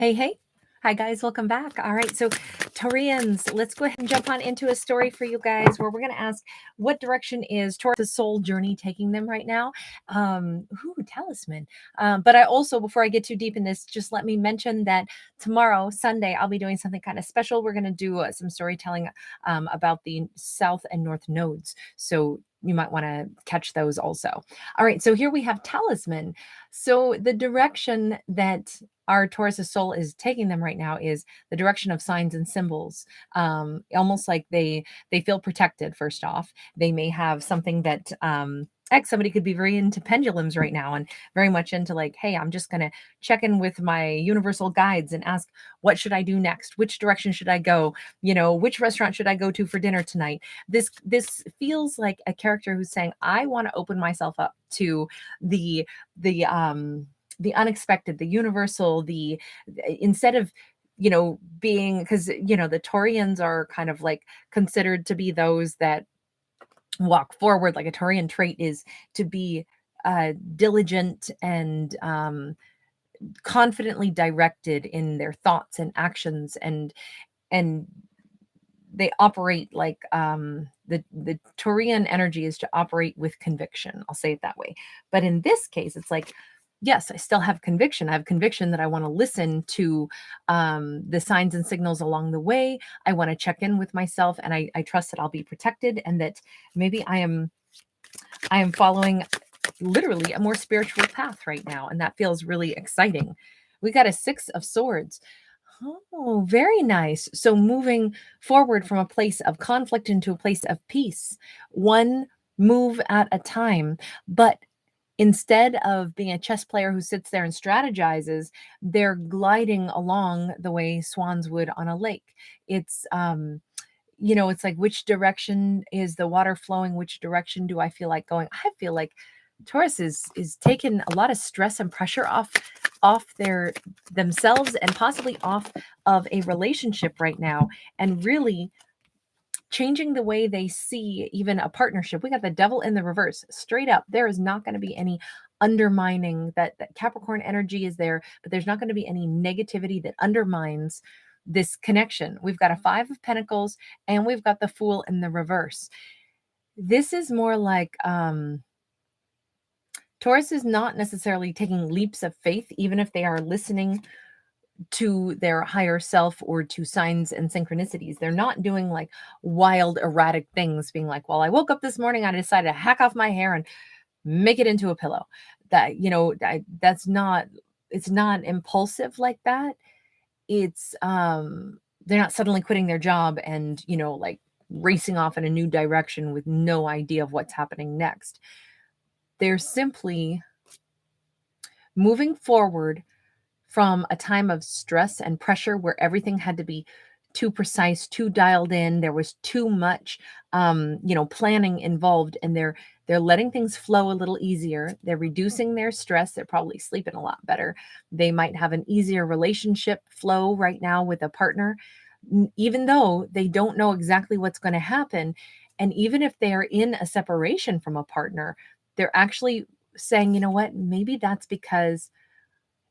Hey, hey. Hi, guys. Welcome back. All right. So, Taurians, let's go ahead and jump on into a story for you guys where we're going to ask what direction is Taurus' soul journey taking them right now? Talisman. But I also, before I get too deep in this, just let me mention that tomorrow, Sunday, I'll be doing something kind of special. We're going to do some storytelling about the South and North nodes. So, you might want to catch those also. All right. So, here we have Talisman. So, the direction that our Taurus' soul is taking them right now is the direction of signs and symbols. Almost like they feel protected. First off, they may have something that somebody could be very into pendulums right now and very much into like, hey, I'm just gonna check in with my universal guides and ask, what should I do next? Which direction should I go? Which restaurant should I go to for dinner tonight? This feels like a character who's saying, I want to open myself up to the the unexpected, the universal, instead of being, because the Taurians are kind of like considered to be those that walk forward. Like a Taurian trait is to be diligent and confidently directed in their thoughts and actions, and they operate like the Taurian energy is to operate with conviction. I'll say it that way. But in this case, it's like, yes, I still have conviction. I have conviction that I want to listen to the signs and signals along the way. I want to check in with myself, and I trust that I'll be protected, and that maybe I am following literally a more spiritual path right now, and that feels really exciting. We got a 6 of Swords. Oh, very nice. So moving forward from a place of conflict into a place of peace, one move at a time. But instead of being a chess player who sits there and strategizes, they're gliding along the way swans would on a lake. It's it's like, which direction is the water flowing? Which direction do I feel like going? I feel like Taurus is taking a lot of stress and pressure off themselves, and possibly off of a relationship right now, and really changing the way they see even a partnership. We got the devil in the reverse. Straight up, there is not going to be any undermining. That Capricorn energy is there, but there's not going to be any negativity that undermines this connection. We've got a 5 of Pentacles, and we've got the Fool in the reverse. This is more like Taurus is not necessarily taking leaps of faith, even if they are listening to their higher self or to signs and synchronicities. They're not doing like wild, erratic things, being like, well, I woke up this morning, I decided to hack off my hair and make it into a pillow. That's not, it's not impulsive like that. It's, they're not suddenly quitting their job and, like racing off in a new direction with no idea of what's happening next. They're simply moving forward from a time of stress and pressure where everything had to be too precise, too dialed in. There was too much, planning involved, and they're letting things flow a little easier. They're reducing their stress. They're probably sleeping a lot better. They might have an easier relationship flow right now with a partner, even though they don't know exactly what's going to happen. And even if they are in a separation from a partner, they're actually saying, you know what, maybe that's because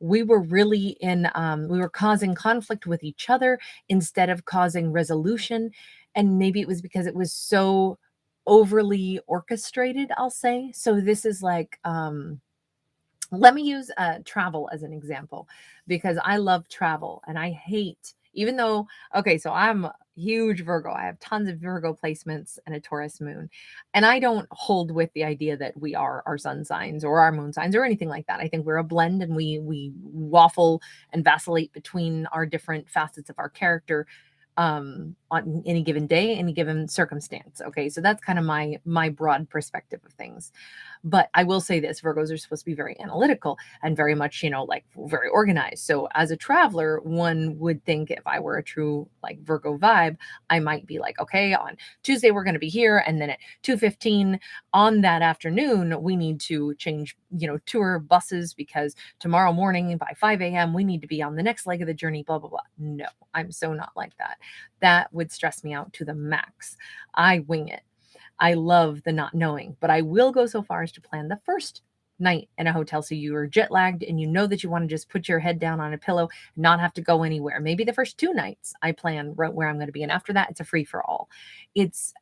we were really we were causing conflict with each other instead of causing resolution. And maybe it was because it was so overly orchestrated, I'll say. So this is like, let me use travel as an example, because I love travel and I hate, even though, okay, so I'm a huge Virgo. I have tons of Virgo placements and a Taurus moon. And I don't hold with the idea that we are our sun signs or our moon signs or anything like that. I think we're a blend, and we waffle and vacillate between our different facets of our character on any given day, any given circumstance. Okay, so that's kind of my broad perspective of things. But I will say this, Virgos are supposed to be very analytical and very much, like very organized. So as a traveler, one would think, if I were a true like Virgo vibe, I might be like, okay, on Tuesday we're going to be here, and then at 2:15 on that afternoon we need to change, tour buses, because tomorrow morning by 5 a.m. we need to be on the next leg of the journey, blah, blah, blah. No, I'm so not like that. That would stress me out to the max. I wing it. I love the not knowing, but I will go so far as to plan the first night in a hotel. So you are jet lagged and you know that you want to just put your head down on a pillow and not have to go anywhere. Maybe the first 2 nights I plan right where I'm going to be. And after that, it's a free for all.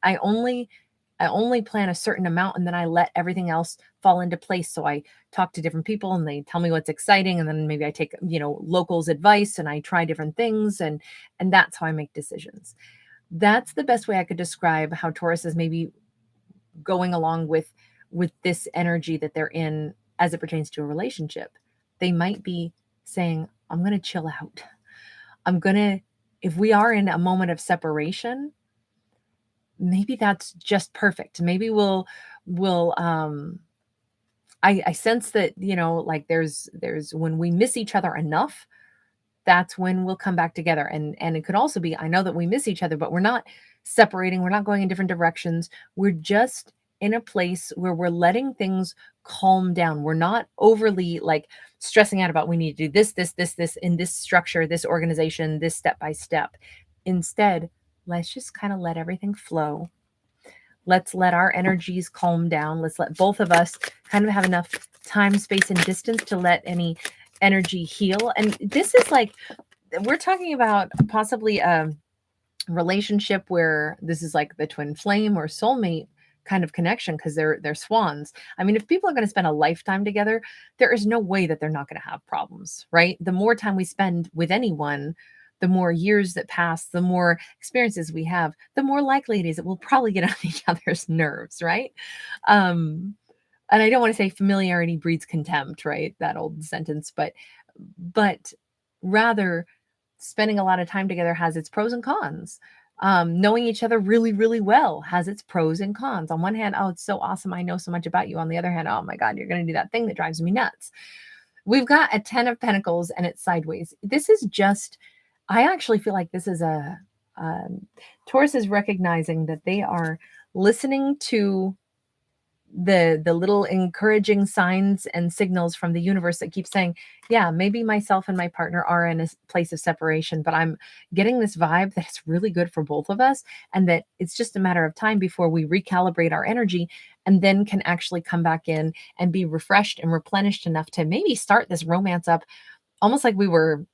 I only plan a certain amount and then I let everything else fall into place. So I talk to different people and they tell me what's exciting. And then maybe I take, locals' advice and I try different things. And that's how I make decisions. That's the best way I could describe how Taurus is maybe going along with this energy that they're in as it pertains to a relationship. They might be saying, I'm going to chill out. If we are in a moment of separation, maybe that's just perfect. Maybe I sense that, like there's when we miss each other enough, that's when we'll come back together. And it could also be, I know that we miss each other, but we're not separating. We're not going in different directions. We're just in a place where we're letting things calm down. We're not overly like stressing out about we need to do this in this structure, this organization, this step by step. Instead, let's just kind of let everything flow. Let's let our energies calm down. Let's let both of us kind of have enough time, space, and distance to let any energy heal. And this is like, we're talking about possibly a relationship where this is like the twin flame or soulmate kind of connection, because they're swans. I mean, if people are going to spend a lifetime together, there is no way that they're not going to have problems, right? The more time we spend with anyone, the more years that pass, the more experiences we have, the more likely it is that we'll probably get on each other's nerves, right? And I don't want to say familiarity breeds contempt, right? That old sentence, but rather spending a lot of time together has its pros and cons. Knowing each other really, really well has its pros and cons. On one hand, oh, it's so awesome, I know so much about you. On the other hand, oh my God, you're going to do that thing that drives me nuts. We've got a 10 of Pentacles and it's sideways. This is just, I actually feel like this is Taurus is recognizing that they are listening to the little encouraging signs and signals from the universe that keep saying, yeah, maybe myself and my partner are in a place of separation, but I'm getting this vibe that it's really good for both of us and that it's just a matter of time before we recalibrate our energy and then can actually come back in and be refreshed and replenished enough to maybe start this romance up almost like we were,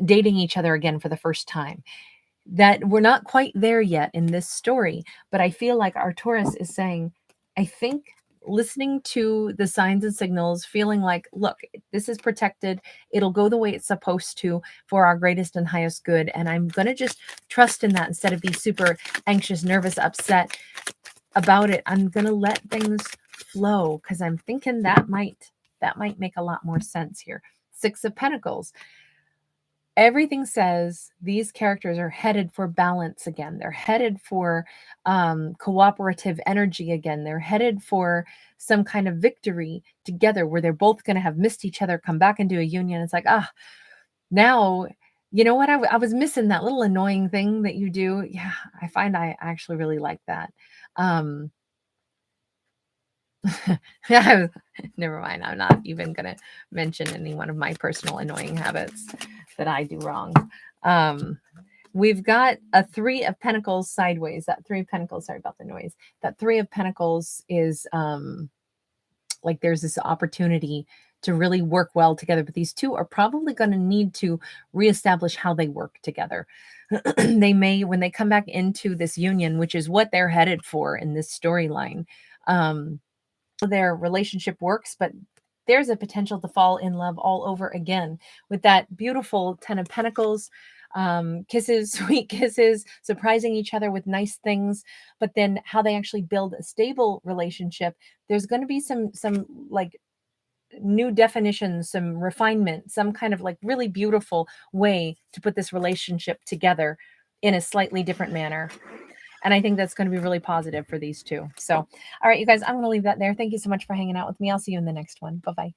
dating each other again for the first time. That we're not quite there yet in this story, but I feel like our Taurus is saying, I think listening to the signs and signals, feeling like, look, this is protected. It'll go the way it's supposed to for our greatest and highest good. And I'm going to just trust in that instead of be super anxious, nervous, upset about it. I'm going to let things flow because I'm thinking that might make a lot more sense here. 6 of Pentacles. Everything says these characters are headed for balance again. They're headed for cooperative energy again. They're headed for some kind of victory together where they're both going to have missed each other, come back into a union. It's like, now, you know what? I was missing that little annoying thing that you do. Yeah, I find I actually really like that. Never mind. I'm not even going to mention any one of my personal annoying habits that I do wrong. We've got a 3 of Pentacles sideways. That 3 of Pentacles, sorry about the noise. That 3 of Pentacles is like there's this opportunity to really work well together. But these two are probably going to need to reestablish how they work together. They may, when they come back into this union, which is what they're headed for in this storyline, their relationship works, but there's a potential to fall in love all over again with that beautiful 10 of Pentacles, kisses, sweet kisses, surprising each other with nice things, but then how they actually build a stable relationship. There's going to be some like new definitions, some refinement, some kind of like really beautiful way to put this relationship together in a slightly different manner. And I think that's going to be really positive for these two. So, all right, you guys, I'm going to leave that there. Thank you so much for hanging out with me. I'll see you in the next one. Bye-bye.